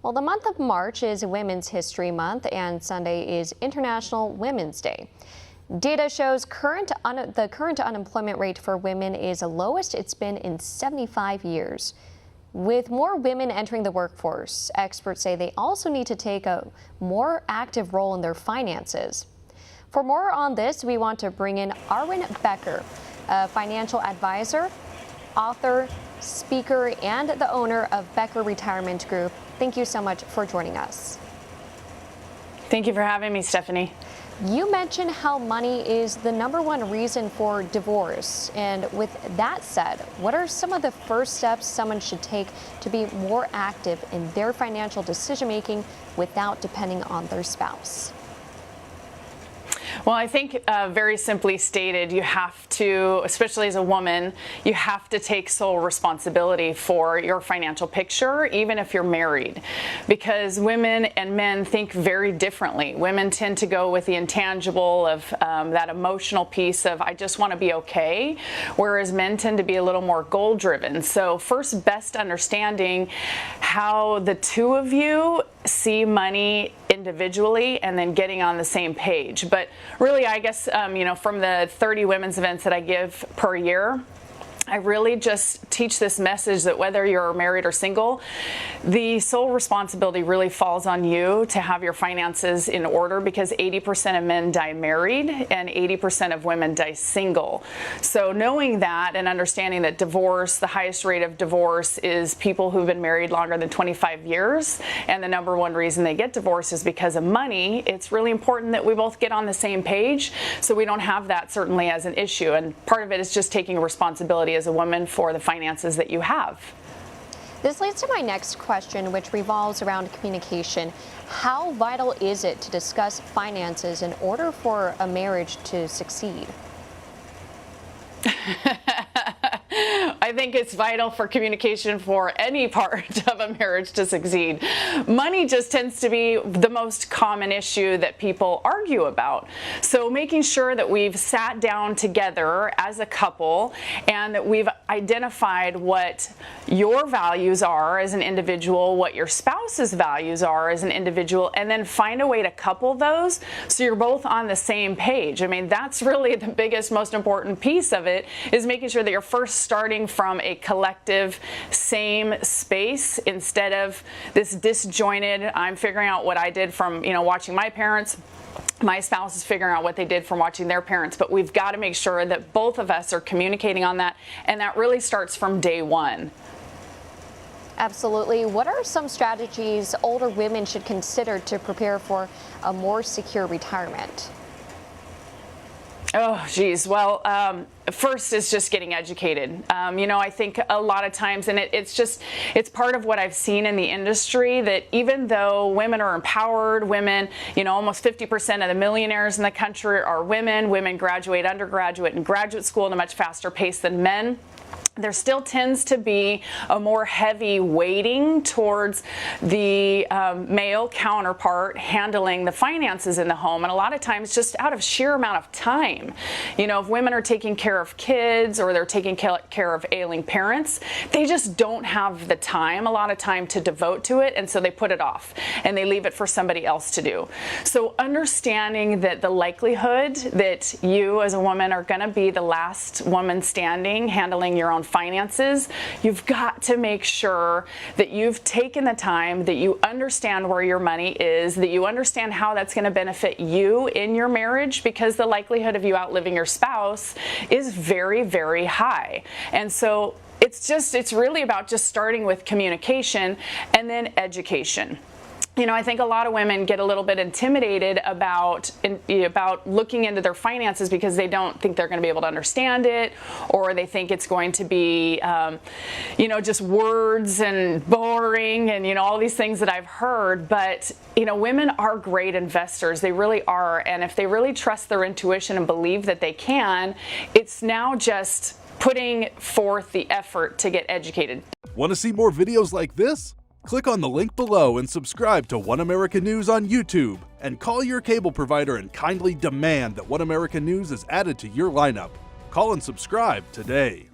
Well, the month of March is Women's History Month, and Sunday is International Women's Day. Data shows the current unemployment rate for women is the lowest it's been in 75 years. With more women entering the workforce, experts say they also need to take a more active role in their finances. For more on this, we want to bring in Arwen Becker, a financial advisor, author, speaker, and the owner of Becker Retirement Group. Thank you so much for joining us. Thank you for having me, Stephanie. You mentioned how money is the #1 reason for divorce. And with that said, what are some of the first steps someone should take to be more active in their financial decision-making without depending on their spouse? Well, I think very simply stated, you have to, especially as a woman, you have to take sole responsibility for your financial picture, even if you're married, because women and men think very differently. Women tend to go with the intangible of that emotional piece of, I just want to be okay, whereas men tend to be a little more goal driven. So first, best understanding how the two of you see money individually and then getting on the same page. But really, I guess, from the 30 women's events that I give per year, I really just teach this message that whether you're married or single, the sole responsibility really falls on you to have your finances in order, because 80% of men die married and 80% of women die single. So knowing that and understanding that divorce, the highest rate of divorce is people who've been married longer than 25 years, and the #1 reason they get divorced is because of money, it's really important that we both get on the same page so we don't have that certainly as an issue. And part of it is just taking responsibility as a woman for the finances that you have. This leads to my next question, which revolves around communication. How vital is it to discuss finances in order for a marriage to succeed? I think it's vital for communication for any part of a marriage to succeed. Money just tends to be the most common issue that people argue about. So making sure that we've sat down together as a couple and that we've identified what your values are as an individual, what your spouse's values are as an individual, and then find a way to couple those so you're both on the same page. I mean, that's really the biggest, most important piece of it, is making sure that you're first starting from a collective same space instead of this disjointed, I'm figuring out what I did from, watching my parents. My spouse is figuring out what they did from watching their parents, but we've got to make sure that both of us are communicating on that, and that really starts from day one. Absolutely. What are some strategies older women should consider to prepare for a more secure retirement? Oh, geez. Well, first is just getting educated. I think a lot of times, and it's part of what I've seen in the industry, that even though women are empowered, women, almost 50% of the millionaires in the country are women. Women graduate undergraduate and graduate school at a much faster pace than men. There still tends to be a more heavy weighting towards the male counterpart handling the finances in the home, and a lot of times just out of sheer amount of time. If women are taking care of kids or they're taking care of ailing parents, they just don't have the time, a lot of time, to devote to it, and so they put it off and they leave it for somebody else to do. So understanding that the likelihood that you as a woman are going to be the last woman standing handling your own finances, you've got to make sure that you've taken the time, that you understand where your money is, that you understand how that's going to benefit you in your marriage, because the likelihood of you outliving your spouse is very, very high. And so it's really about just starting with communication and then education. I think a lot of women get a little bit intimidated about looking into their finances because they don't think they're going to be able to understand it, or they think it's going to be, just words and boring and, all these things that I've heard. But, women are great investors. They really are. And if they really trust their intuition and believe that they can, it's now just putting forth the effort to get educated. Want to see more videos like this? Click on the link below and subscribe to One America News on YouTube, and call your cable provider and kindly demand that One America News is added to your lineup. Call and subscribe today.